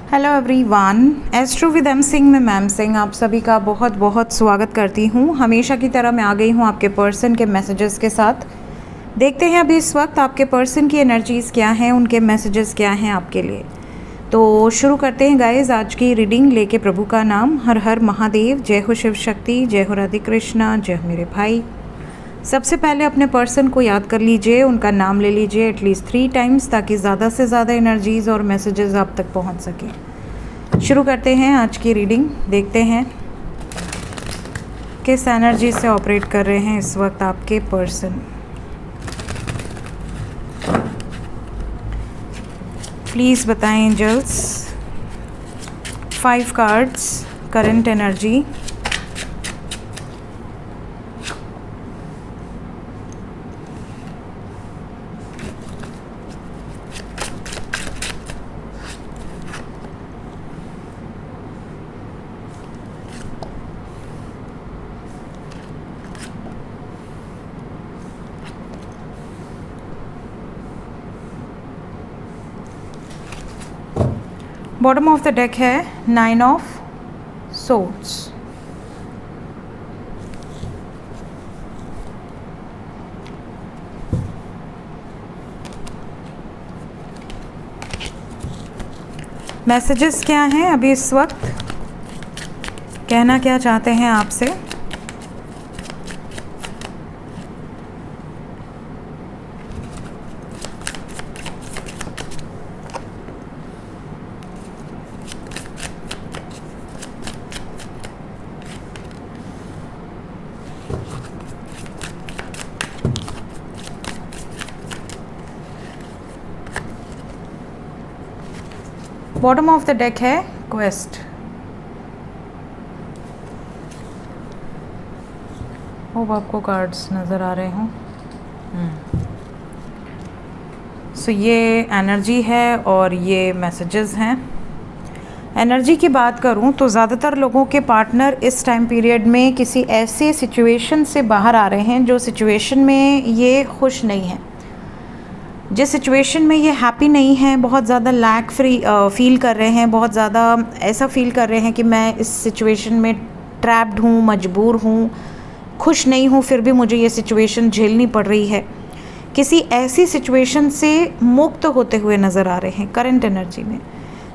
Hello everyone, astro with M Singh में ma'am Singh आप सभी का बहुत बहुत स्वागत करती हूँ। हमेशा की तरह मैं आ गई हूँ आपके पर्सन के मैसेजेस के साथ। देखते हैं अभी इस वक्त आपके पर्सन की एनर्जीज़ क्या हैं, उनके मैसेजेस क्या हैं आपके लिए। तो शुरू करते हैं गाइस आज की रीडिंग लेके प्रभु का नाम। हर हर महादेव, जय हो शिव शक्ति, जय हो राधे कृष्णा, जय हो मेरे भाई। सबसे पहले अपने पर्सन को याद कर लीजिए, उनका नाम ले लीजिए एटलीस्ट 3 टाइम्स ताकि ज़्यादा से ज़्यादा एनर्जीज़ और मैसेजेस आप तक पहुंच सकें। शुरू करते हैं आज की रीडिंग। देखते हैं किस एनर्जी से ऑपरेट कर रहे हैं इस वक्त आपके पर्सन। प्लीज़ बताएं angels. 5 cards, current energy, bottom of the deck है 9 ऑफ सोर्ड्स। मैसेजेस क्या हैं अभी इस वक्त, कहना क्या चाहते हैं आपसे। बॉटम ऑफ द डेक है क्वेस्ट। होप आपको कार्ड्स नज़र आ रहे हों। सो ये एनर्जी है और ये मैसेजेस हैं। एनर्जी की बात करूं तो ज़्यादातर लोगों के पार्टनर इस टाइम पीरियड में किसी ऐसे सिचुएशन से बाहर आ रहे हैं जो सिचुएशन में ये खुश नहीं है, जिस सिचुएशन में ये हैप्पी नहीं है, बहुत ज़्यादा लैक फ्री फील कर रहे हैं, बहुत ज़्यादा ऐसा फील कर रहे हैं कि मैं इस सिचुएशन में ट्रैप्ड हूँ, मजबूर हूँ, खुश नहीं हूँ, फिर भी मुझे ये सिचुएशन झेलनी पड़ रही है। किसी ऐसी सिचुएशन से मुक्त होते हुए नज़र आ रहे हैं करंट एनर्जी में।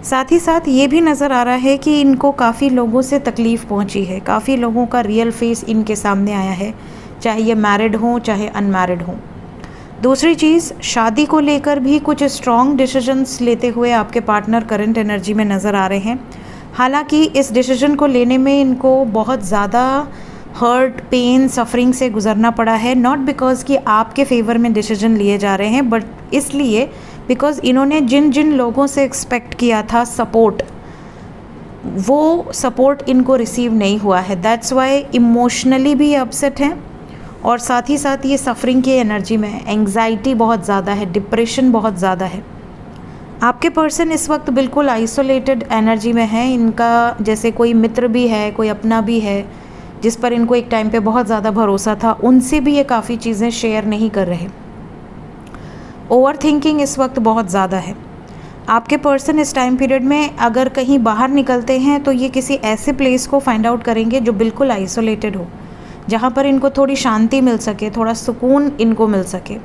साथ ही साथ ये भी नज़र आ रहा है कि इनको काफ़ी लोगों से तकलीफ़ पहुँची है, काफ़ी लोगों का रियल फेस इनके सामने आया है, चाहे ये मैरिड हों चाहे अनमैरिड हों। दूसरी चीज़, शादी को लेकर भी कुछ स्ट्रॉन्ग डिसीजंस लेते हुए आपके पार्टनर करंट एनर्जी में नज़र आ रहे हैं। हालांकि इस डिसीजन को लेने में इनको बहुत ज़्यादा हर्ट, पेन, सफरिंग से गुजरना पड़ा है। नॉट बिकॉज कि आपके फेवर में डिसीजन लिए जा रहे हैं, बट इसलिए बिकॉज इन्होंने जिन जिन लोगों से एक्सपेक्ट किया था सपोर्ट, वो सपोर्ट इनको रिसीव नहीं हुआ है। दैट्स वाई इमोशनली भी अपसेट हैं और साथ ही साथ ये सफरिंग की एनर्जी में है। एंग्जाइटी बहुत ज़्यादा है, डिप्रेशन बहुत ज़्यादा है। आपके पर्सन इस वक्त बिल्कुल आइसोलेटेड एनर्जी में है। इनका जैसे कोई मित्र भी है, कोई अपना भी है जिस पर इनको एक टाइम पे बहुत ज़्यादा भरोसा था, उनसे भी ये काफ़ी चीज़ें शेयर नहीं कर रहे। ओवर थिंकिंग इस वक्त बहुत ज़्यादा है। आपके पर्सन इस टाइम पीरियड में अगर कहीं बाहर निकलते हैं तो ये किसी ऐसे प्लेस को फाइंड आउट करेंगे जो बिल्कुल आइसोलेटेड हो, जहाँ पर इनको थोड़ी शांति मिल सके, थोड़ा सुकून इनको मिल सके।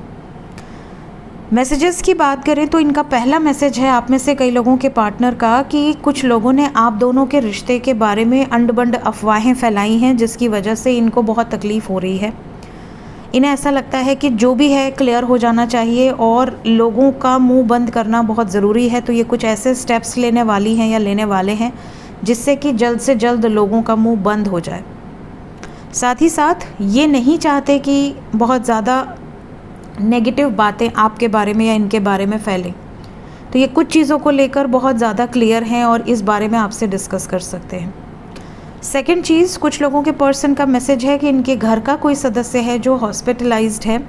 मैसेजेस की बात करें तो इनका पहला मैसेज है आप में से कई लोगों के पार्टनर का कि कुछ लोगों ने आप दोनों के रिश्ते के बारे में अंड-बंड अफवाहें फैलाई हैं, जिसकी वजह से इनको बहुत तकलीफ़ हो रही है। इन्हें ऐसा लगता है कि जो भी है क्लियर हो जाना चाहिए और लोगों का मुंह बंद करना बहुत ज़रूरी है। तो ये कुछ ऐसे स्टेप्स लेने वाली हैं या लेने वाले हैं जिससे कि जल्द से जल्द लोगों का मुँह बंद हो जाए। साथ ही साथ ये नहीं चाहते कि बहुत ज़्यादा नेगेटिव बातें आपके बारे में या इनके बारे में फैलें। तो ये कुछ चीज़ों को लेकर बहुत ज़्यादा क्लियर हैं और इस बारे में आपसे डिस्कस कर सकते हैं। सेकंड चीज़, कुछ लोगों के पर्सन का मैसेज है कि इनके घर का कोई सदस्य है जो हॉस्पिटलाइज्ड है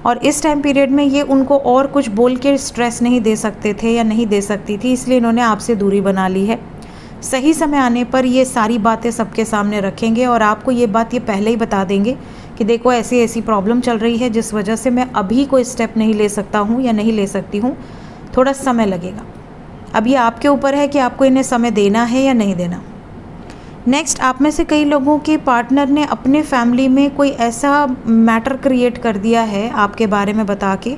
और इस टाइम पीरियड में ये उनको और कुछ बोल के स्ट्रेस नहीं दे सकते थे या नहीं दे सकती थी, इसलिए इन्होंने आपसे दूरी बना ली है। सही समय आने पर ये सारी बातें सबके सामने रखेंगे और आपको ये बात ये पहले ही बता देंगे कि देखो ऐसी ऐसी प्रॉब्लम चल रही है जिस वजह से मैं अभी कोई स्टेप नहीं ले सकता हूँ या नहीं ले सकती हूँ, थोड़ा समय लगेगा। अब ये आपके ऊपर है कि आपको इन्हें समय देना है या नहीं देना। नेक्स्ट, आप में से कई लोगों के पार्टनर ने अपने फैमिली में कोई ऐसा मैटर क्रिएट कर दिया है आपके बारे में बता के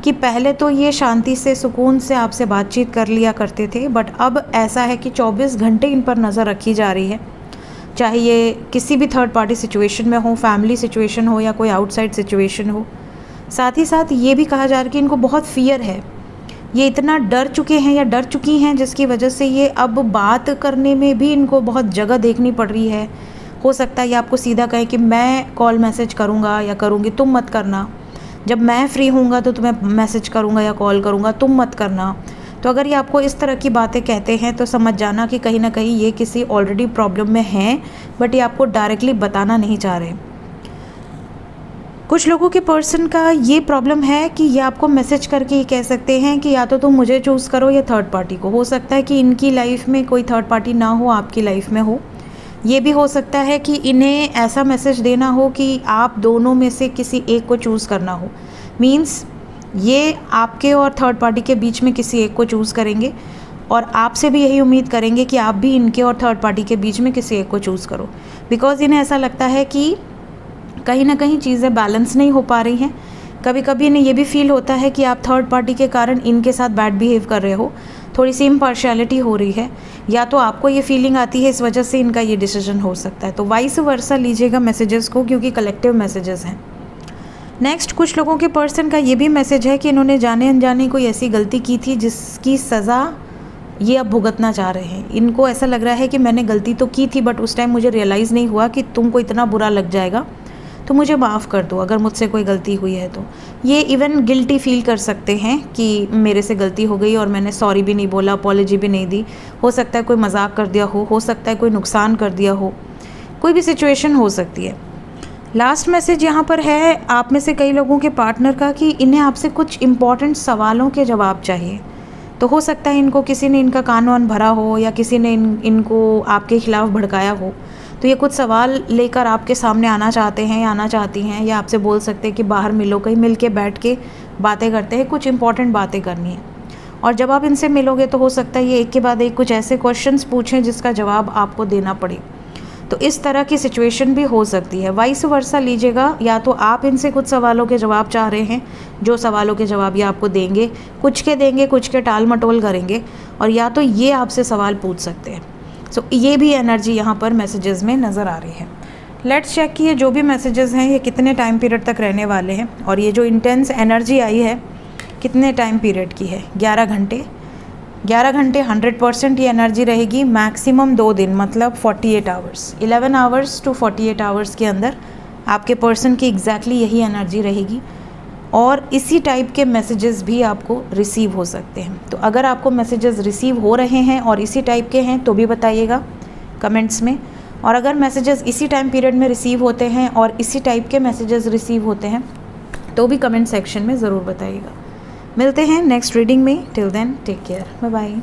कि पहले तो ये शांति से सुकून से आपसे बातचीत कर लिया करते थे, बट अब ऐसा है कि 24 घंटे इन पर नज़र रखी जा रही है, चाहे ये किसी भी थर्ड पार्टी सिचुएशन में हो, फैमिली सिचुएशन हो या कोई आउटसाइड सिचुएशन हो। साथ ही साथ ये भी कहा जा रहा है कि इनको बहुत फियर है, ये इतना डर चुके हैं या डर चुकी हैं जिसकी वजह से ये अब बात करने में भी इनको बहुत जगह देखनी पड़ रही है। हो सकता है ये आपको सीधा कहें कि मैं कॉल मैसेज करूँगा या करूँगी, तुम मत करना, जब मैं फ्री हूँगा तो तुम्हें मैसेज करूँगा या कॉल करूँगा, तुम मत करना। तो अगर ये आपको इस तरह की बातें कहते हैं तो समझ जाना कि कहीं ना कहीं ये किसी ऑलरेडी प्रॉब्लम में हैं, बट ये आपको डायरेक्टली बताना नहीं चाह रहे। कुछ लोगों के पर्सन का ये प्रॉब्लम है कि ये आपको मैसेज करके ये कह सकते हैं कि या तो तुम मुझे चूज़ करो या थर्ड पार्टी को। हो सकता है कि इनकी लाइफ में कोई थर्ड पार्टी ना हो, आपकी लाइफ में हो। ये भी हो सकता है कि इन्हें ऐसा मैसेज देना हो कि आप दोनों में से किसी एक को चूज़ करना हो। मीन्स ये आपके और थर्ड पार्टी के बीच में किसी एक को चूज़ करेंगे और आपसे भी यही उम्मीद करेंगे कि आप भी इनके और थर्ड पार्टी के बीच में किसी एक को चूज़ करो। बिकॉज़ इन्हें ऐसा लगता है कि कहीं ना कहीं चीज़ें बैलेंस नहीं हो पा रही हैं। कभी कभी इन्हें ये भी फील होता है कि आप थर्ड पार्टी के कारण इनके साथ बैड बिहेव कर रहे हो, थोड़ी सी इम्पार्शियलिटी हो रही है, या तो आपको ये फीलिंग आती है, इस वजह से इनका ये डिसीजन हो सकता है। तो वाइस वर्सा लीजिएगा मैसेजेस को, क्योंकि कलेक्टिव मैसेजेस हैं। नेक्स्ट, कुछ लोगों के पर्सन का ये भी मैसेज है कि इन्होंने जाने अनजाने कोई ऐसी गलती की थी जिसकी सज़ा ये अब भुगतना चाह रहे हैं। इनको ऐसा लग रहा है कि मैंने गलती तो की थी, बट उस टाइम मुझे रियलाइज़ नहीं हुआ कि तुमको इतना बुरा लग जाएगा, तो मुझे माफ़ कर दो अगर मुझसे कोई गलती हुई है। तो ये इवन गिल्टी फील कर सकते हैं कि मेरे से गलती हो गई और मैंने सॉरी भी नहीं बोला, अपॉलॉजी भी नहीं दी। हो सकता है कोई मजाक कर दिया हो सकता है कोई नुकसान कर दिया हो, कोई भी सिचुएशन हो सकती है। लास्ट मैसेज यहाँ पर है आप में से कई लोगों के पार्टनर का कि इन्हें आपसे कुछ इम्पॉर्टेंट सवालों के जवाब चाहिए। तो हो सकता है इनको किसी ने इनका कान वान भरा हो या किसी ने इनको आपके खिलाफ भड़काया हो, तो ये कुछ सवाल लेकर आपके सामने आना चाहते हैं या आना चाहती हैं, या आपसे बोल सकते हैं कि बाहर मिलो, कहीं मिल के बैठ के बातें करते हैं, कुछ इंपॉर्टेंट बातें करनी है। और जब आप इनसे मिलोगे तो हो सकता है ये एक के बाद एक कुछ ऐसे क्वेश्चंस पूछें जिसका जवाब आपको देना पड़े। तो इस तरह की सिचुएशन भी हो सकती है। वाइस वर्सा लीजिएगा, या तो आप इनसे कुछ सवालों के जवाब चाह रहे हैं, जो सवालों के जवाब ये आपको देंगे, कुछ के टाल मटोल करेंगे, और या तो ये आपसे सवाल पूछ सकते हैं। सो ये भी एनर्जी यहाँ पर मैसेजेस में नज़र आ रही है। लेट्स चेक कि ये जो भी मैसेजेस हैं ये कितने टाइम पीरियड तक रहने वाले हैं, और ये जो इंटेंस एनर्जी आई है कितने टाइम पीरियड की है। 11 घंटे 100% ये एनर्जी रहेगी। मैक्सिमम 2 दिन, मतलब 48 आवर्स, 11 आवर्स टू 48 आवर्स के अंदर आपके पर्सन की एग्जैक्टली यही एनर्जी रहेगी। और इसी टाइप के मैसेजेस भी आपको रिसीव हो सकते हैं। तो अगर आपको मैसेजेस रिसीव हो रहे हैं और इसी टाइप के हैं तो भी बताइएगा कमेंट्स में, और अगर मैसेजेस इसी टाइम पीरियड में रिसीव होते हैं और इसी टाइप के मैसेजेस रिसीव होते हैं तो भी कमेंट सेक्शन में ज़रूर बताइएगा। मिलते हैं नेक्स्ट रीडिंग में। Till then take care, bye bye.